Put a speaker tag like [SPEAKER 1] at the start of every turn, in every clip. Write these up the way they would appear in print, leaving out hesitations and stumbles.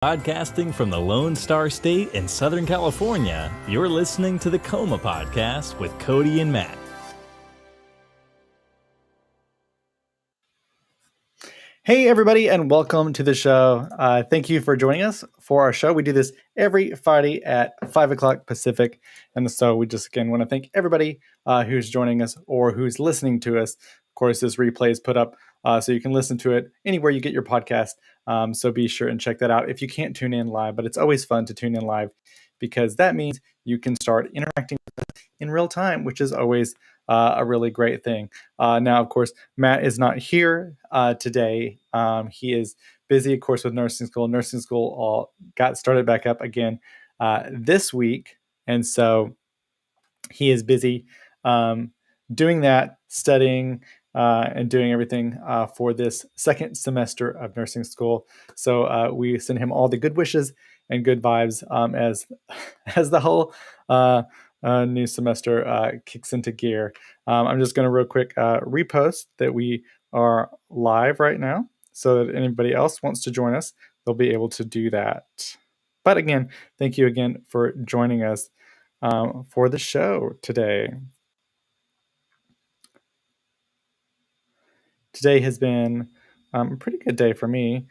[SPEAKER 1] Podcasting from the Lone Star State in Southern California, you're listening to the Coma Podcast with Cody and Matt.
[SPEAKER 2] Hey, everybody, and welcome to the show. Thank you for joining us for our show. We do this every Friday at 5 o'clock Pacific. And so we just, again, want to thank everybody who's joining us or who's listening to us. Of course, this replay is put up so you can listen to it anywhere you get your podcast. So be sure and check that out if you can't tune in live. But it's always fun to tune in live because that means you can start interacting with us in real time, which is always a really great thing. Now, of course, Matt is not here today. He is busy, of course, with nursing school. Nursing school all got started back up again this week. And so he is busy doing that, studying, and doing everything for this second semester of nursing school. So we send him all the good wishes and good vibes as the whole new semester kicks into gear. I'm just going to real quick repost that we are live right now so that anybody else wants to join us, they'll be able to do that. But again, thank you again for joining us for the show today. Today has been a pretty good day for me.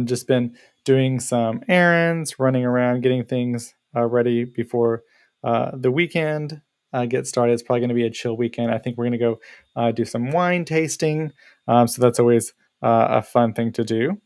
[SPEAKER 2] Just been doing some errands, running around, getting things ready before the weekend gets started. It's probably going to be a chill weekend. I think we're going to go do some wine tasting. So that's always a fun thing to do.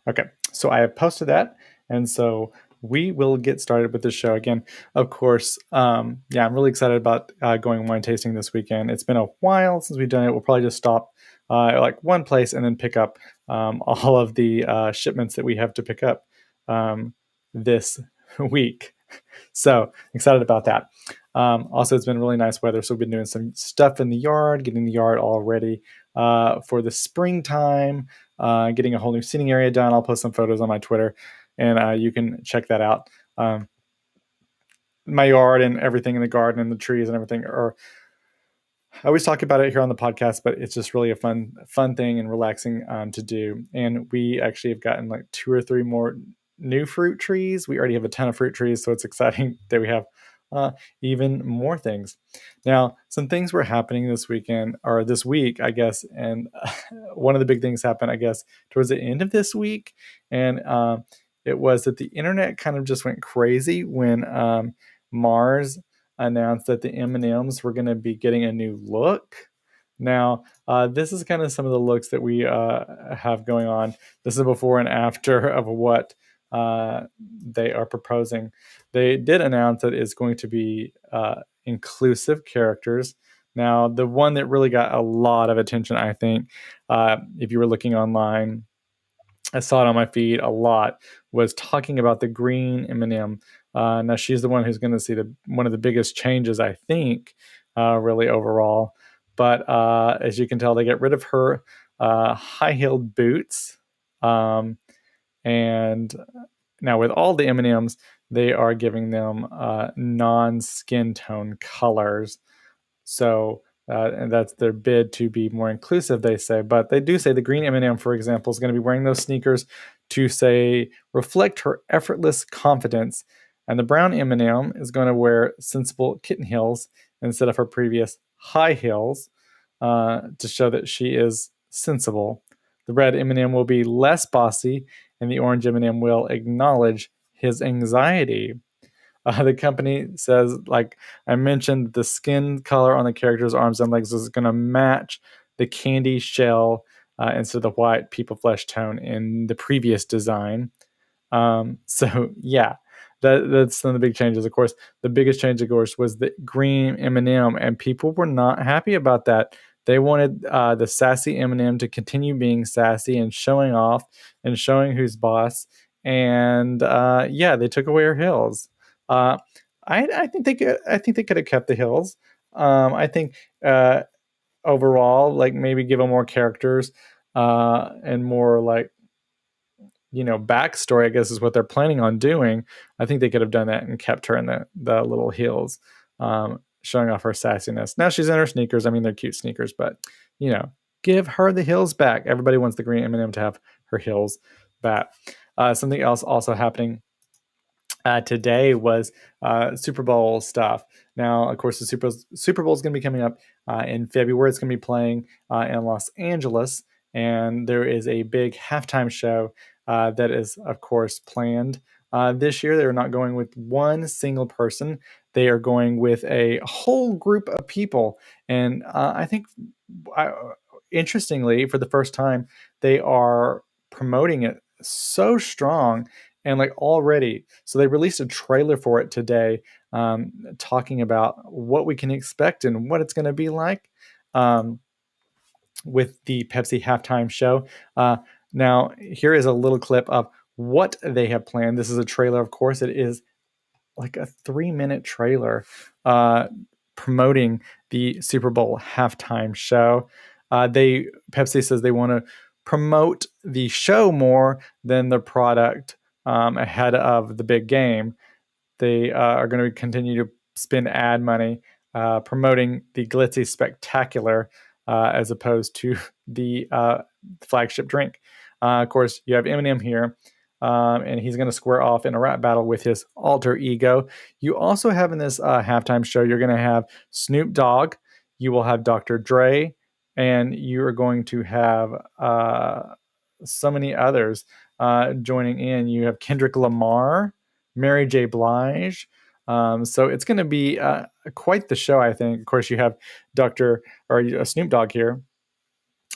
[SPEAKER 2] Okay, so I have posted that. And so we will get started with the show again. Of course, I'm really excited about going wine tasting this weekend. It's been a while since we've done it. We'll probably just stop at like one place and then pick up all of the shipments that we have to pick up this week. So excited about that. Also, it's been really nice weather, so we've been doing some stuff in the yard, getting the yard all ready for the springtime, getting a whole new seating area done. I'll post some photos on my Twitter, and you can check that out. My yard and everything in the garden and the trees and everything are. I always talk about it here on the podcast, but it's just really a fun thing and relaxing to do. And we actually have gotten like 2 or 3 more new fruit trees. We already have a ton of fruit trees, so it's exciting that we have even more things. Now, some things were happening this weekend, or this week, I guess, and one of the big things happened, I guess, towards the end of this week, and it was that the internet kind of just went crazy when Mars announced that the M&Ms were going to be getting a new look. Now, this is kind of some of the looks that we have going on. This is before and after of what they are proposing. They did announce that it's going to be inclusive characters. Now, the one that really got a lot of attention, I think, if you were looking online, I saw it on my feed a lot, was talking about the green M&M. Now, she's the one who's going to see one of the biggest changes, I think, really overall. But as you can tell, they get rid of her high-heeled boots. And now with all the M&Ms, they are giving them non-skin tone colors. So and that's their bid to be more inclusive, they say. But they do say the green M&M, for example, is going to be wearing those sneakers to say reflect her effortless confidence. And the brown M&M is going to wear sensible kitten heels instead of her previous high heels to show that she is sensible. The red M&M will be less bossy, and the orange M&M will acknowledge his anxiety. The company says, like I mentioned, the skin color on the character's arms and legs is going to match the candy shell instead of the white people flesh tone in the previous design. So yeah, that's some of the big changes. Of course, the biggest change, of course, was the green M&M, and people were not happy about that. They wanted the sassy M&M to continue being sassy and showing off and showing who's boss. And they took away her heels. I think they could. I think they could have kept the hills. I think overall, like maybe give them more characters and more like backstory. I guess is what they're planning on doing. I think they could have done that and kept her in the little heels. showing off her sassiness. Now she's in her sneakers. I mean, they're cute sneakers, but give her the heels back. Everybody wants the green M&M to have her heels back. Something else also happening today was Super Bowl stuff. Now, of course, the Super Bowl is going to be coming up in February. It's going to be playing in Los Angeles, and there is a big halftime show that is, of course, planned this year. They're not going with one single person. They are going with a whole group of people. And I think, interestingly, for the first time, they are promoting it so strong and like already. So they released a trailer for it today, talking about what we can expect and what it's going to be like with the Pepsi halftime show. Now, here is a little clip of what they have planned. This is a trailer, of course. It is like a 3-minute trailer promoting the Super Bowl halftime show. Pepsi says they want to promote the show more than the product ahead of the big game. They are going to continue to spend ad money promoting the glitzy spectacular as opposed to the flagship drink. Of course, you have Eminem here, and he's going to square off in a rap battle with his alter ego. You also have in this halftime show, you're going to have Snoop Dogg, you will have Dr. Dre, and you are going to have so many others joining in. You have Kendrick Lamar, Mary J. Blige. So it's going to be quite the show, I think. Of course, you have Snoop Dogg here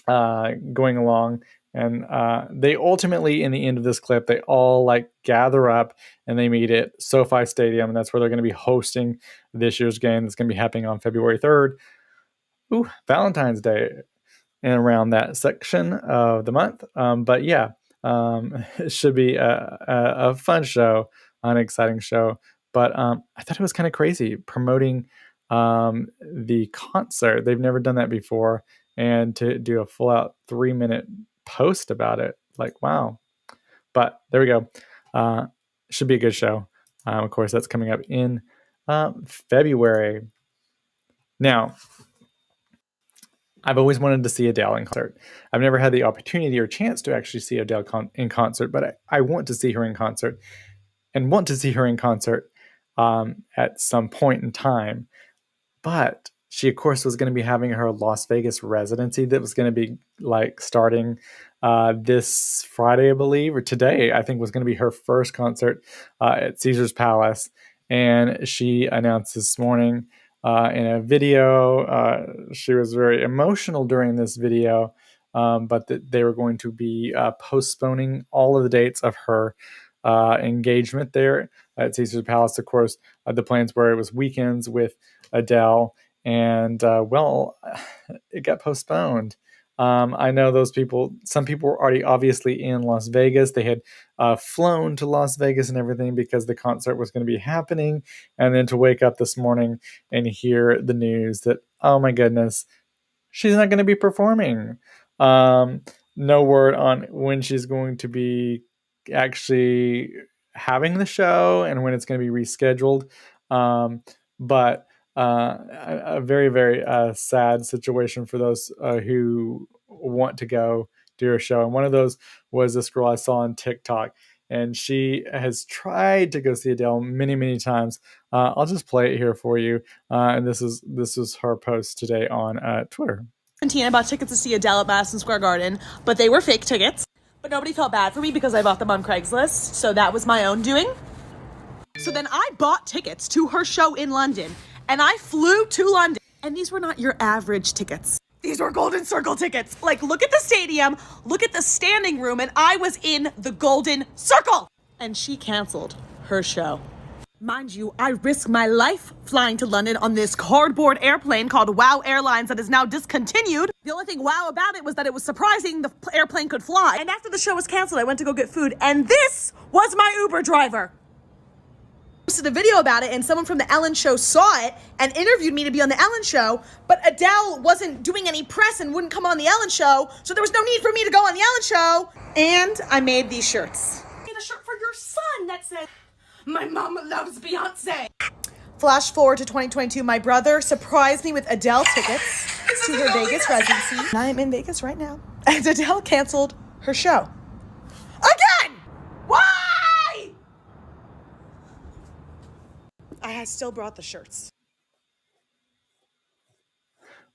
[SPEAKER 2] going along. And they ultimately, in the end of this clip, they all like gather up and they meet at SoFi Stadium. And that's where they're going to be hosting this year's game. That's going to be happening on February 3rd. Ooh, Valentine's Day, and around that section of the month. But yeah, it should be a fun show, an exciting show. But I thought it was kind of crazy promoting the concert. They've never done that before. And to do a full out 3-minute post about it, like, wow. But there we go. Should be a good show. Of course, that's coming up in February. Now, I've always wanted to see Adele in concert. I've never had the opportunity or chance to actually see Adele in concert, but I want to see her in concert and want to see her in concert at some point in time. But she, of course, was going to be having her Las Vegas residency that was going to be like starting this Friday, I believe, or today, I think was going to be her first concert at Caesars Palace. And she announced this morning in a video, she was very emotional during this video, but that they were going to be postponing all of the dates of her engagement there at Caesars Palace. Of course, the plans were it was weekends with Adele, and it got postponed. I know some people were already obviously in Las Vegas. They had flown to Las Vegas and everything because the concert was going to be happening. And then to wake up this morning and hear the news that, oh my goodness, she's not going to be performing. No word on when she's going to be actually having the show and when it's going to be rescheduled. But a very, very sad situation for those who want to go do her show. And one of those was this girl I saw on TikTok, and she has tried to go see Adele many, many times. I'll just play it here for you. And this is her post today on Twitter.
[SPEAKER 3] I bought tickets to see Adele at Madison Square Garden, but they were fake tickets. But nobody felt bad for me because I bought them on Craigslist, so that was my own doing. So then I bought tickets to her show in London, and I flew to London. And these were not your average tickets. These were Golden Circle tickets. Like, look at the stadium, look at the standing room, and I was in the Golden Circle. And she canceled her show. Mind you, I risked my life flying to London on this cardboard airplane called WOW Airlines that is now discontinued. The only thing wow about it was that it was surprising the airplane could fly. And after the show was canceled, I went to go get food, and this was my Uber driver. Posted a video about it, and someone from the Ellen Show saw it and interviewed me to be on the Ellen Show, but Adele wasn't doing any press and wouldn't come on the Ellen Show, so there was no need for me to go on the Ellen Show. And I made these shirts. I made a shirt for your son that says, "My mama loves Beyonce." Flash forward to 2022, my brother surprised me with Adele tickets to her Vegas residency. And I am in Vegas right now. And Adele canceled her show. Again! Why? I still brought the shirts.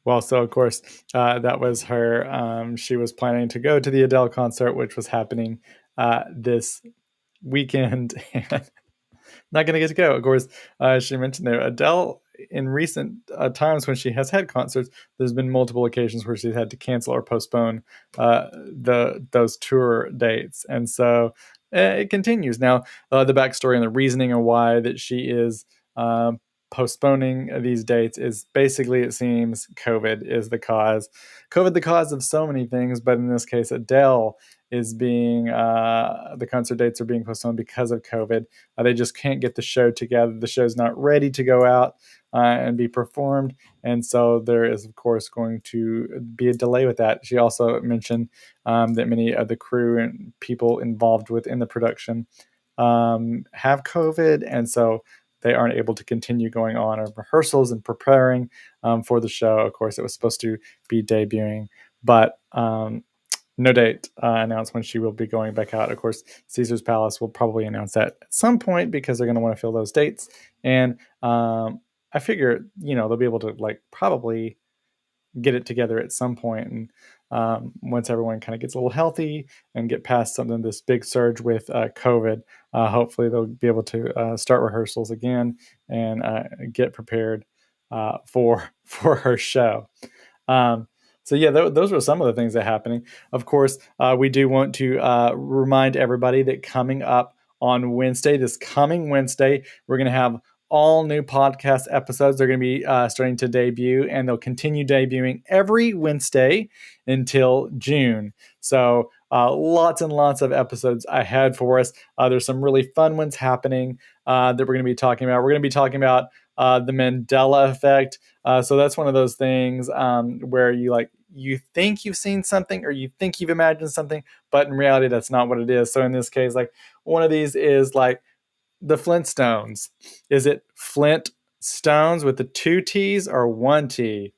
[SPEAKER 2] Well, so of course, that was her. She was planning to go to the Adele concert, which was happening this weekend. Not going to get to go. Of course, she mentioned there, Adele, in recent times when she has had concerts, there's been multiple occasions where she's had to cancel or postpone those tour dates. And so it continues. Now, the backstory and the reasoning and why that she is postponing these dates is basically, it seems, COVID is the cause. COVID, the cause of so many things, but in this case, Adele is being, the concert dates are being postponed because of COVID. They just can't get the show together. The show's not ready to go out and be performed. And so there is, of course, going to be a delay with that. She also mentioned that many of the crew and people involved within the production have COVID. And so they aren't able to continue going on of rehearsals and preparing for the show. Of course, it was supposed to be debuting, but no date announced when she will be going back out. Of course, Caesar's Palace will probably announce that at some point because they're going to want to fill those dates. And I figure, they'll be able to probably get it together at some point. And once everyone kind of gets a little healthy and get past this big surge with COVID, hopefully they'll be able to start rehearsals again and get prepared for her show. So yeah, those were some of the things that are happening. Of course, we do want to remind everybody that coming up on Wednesday, this coming Wednesday, we're going to have all new podcast episodes. They're going to be starting to debut, and they'll continue debuting every Wednesday until June. So lots and lots of episodes ahead for us. There's some really fun ones happening that we're going to be talking about. We're going to be talking about the Mandela effect. So that's one of those things where you think you've seen something or you think you've imagined something, but in reality, that's not what it is. So in this case, one of these is the Flintstones. Is it Flint Stones with the 2 T's or 1 T?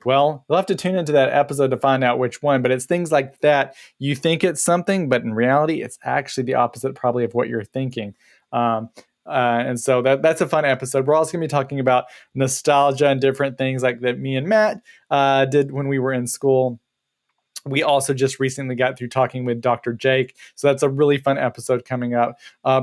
[SPEAKER 2] Well, you'll have to tune into that episode to find out which one, but it's things like that. You think it's something, but in reality, it's actually the opposite probably of what you're thinking. And so that's a fun episode. We're also going to be talking about nostalgia and different things like that me and Matt did when we were in school. We also just recently got through talking with Dr. Jake. So that's a really fun episode coming up.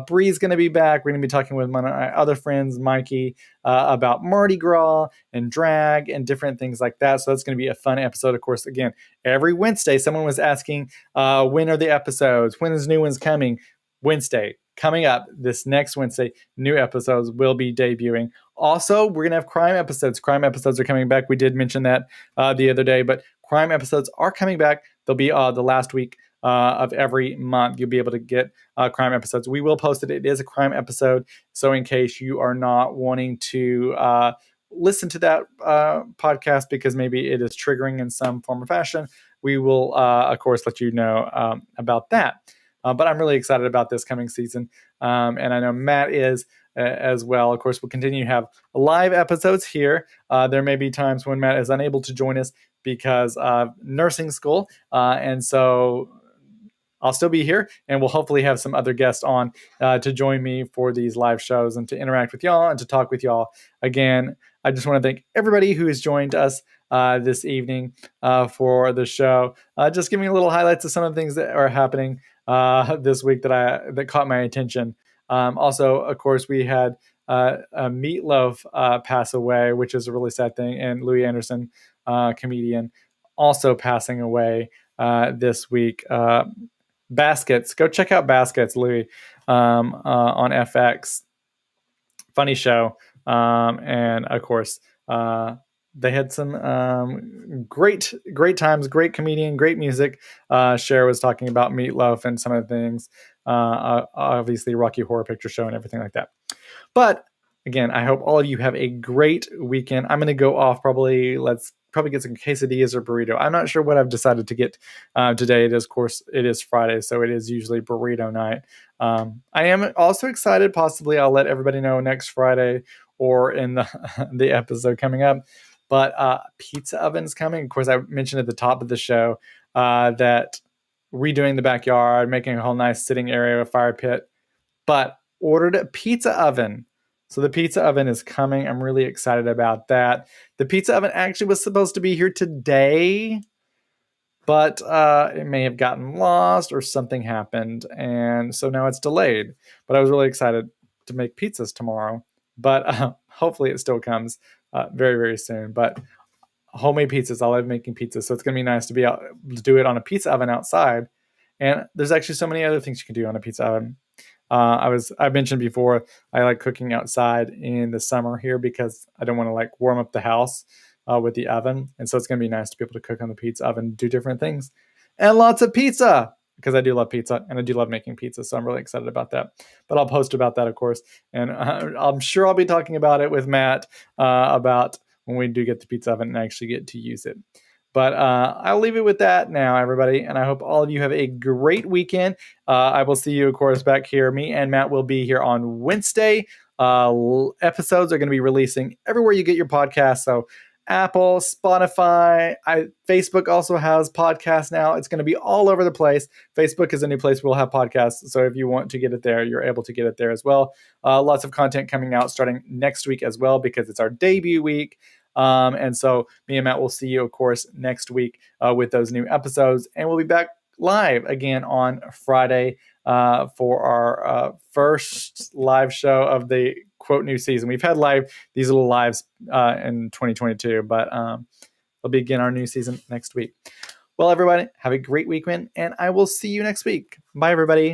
[SPEAKER 2] Bree's going to be back. We're going to be talking with one of my other friends, Mikey, about Mardi Gras and drag and different things like that. So that's going to be a fun episode. Of course, again, every Wednesday, someone was asking, when are the episodes? When is new ones coming? Wednesday. Coming up this next Wednesday, new episodes will be debuting. Also, we're going to have crime episodes. Crime episodes are coming back. We did mention that the other day, but crime episodes are coming back. They'll be the last week of every month. You'll be able to get crime episodes. We will post it. It is a crime episode. So in case you are not wanting to listen to that podcast because maybe it is triggering in some form or fashion, we will, of course, let you know about that. But I'm really excited about this coming season. And I know Matt is as well. Of course, we'll continue to have live episodes here. There may be times when Matt is unable to join us because of nursing school. And so I'll still be here, and we'll hopefully have some other guests on to join me for these live shows and to interact with y'all and to talk with y'all. Again, I just want to thank everybody who has joined us this evening for the show. Just giving a little highlights of some of the things that are happening this week that caught my attention. Also, of course, we had Meatloaf pass away, which is a really sad thing, and Louis Anderson, comedian, also passing away this week. Baskets, go check out Baskets, Louis, on FX. Funny show, and of course, they had some great times, great comedian, great music. Cher was talking about Meatloaf and some of the things, obviously Rocky Horror Picture Show and everything like that. But again, I hope all of you have a great weekend. I'm going to go off let's probably get some quesadillas or burrito. I'm not sure what I've decided to get today. Of course, it is Friday, so it is usually burrito night. I am also excited. Possibly I'll let everybody know next Friday or in the, the episode coming up. But pizza oven's coming. Of course, I mentioned at the top of the show that redoing the backyard, making a whole nice sitting area, a fire pit, but ordered a pizza oven. So the pizza oven is coming. I'm really excited about that. The pizza oven actually was supposed to be here today, but it may have gotten lost or something happened. And so now it's delayed. But I was really excited to make pizzas tomorrow. But hopefully it still comes very, very soon. But homemade pizzas, I love making pizzas. So it's going to be nice to be able to do it on a pizza oven outside. And there's actually so many other things you can do on a pizza oven. I mentioned before, I like cooking outside in the summer here because I don't want to like warm up the house with the oven. And so it's going to be nice to be able to cook on the pizza oven, do different things, and lots of pizza because I do love pizza and I do love making pizza. So I'm really excited about that. But I'll post about that, of course. And I'm sure I'll be talking about it with Matt about when we do get the pizza oven and actually get to use it. But I'll leave it with that now, everybody. And I hope all of you have a great weekend. I will see you, of course, back here. Me and Matt will be here on Wednesday. Episodes are going to be releasing everywhere you get your podcasts. So Apple, Spotify, Facebook also has podcasts now. It's going to be all over the place. Facebook is a new place we'll have podcasts. So if you want to get it there, you're able to get it there as well. Lots of content coming out starting next week as well because it's our debut week. And so me and Matt will see you, of course, next week with those new episodes. And we'll be back live again on Friday for our first live show of the quote new season. We've had these little lives in 2022, but we'll begin our new season next week. Well, everybody, have a great weekend, and I will see you next week. Bye, everybody.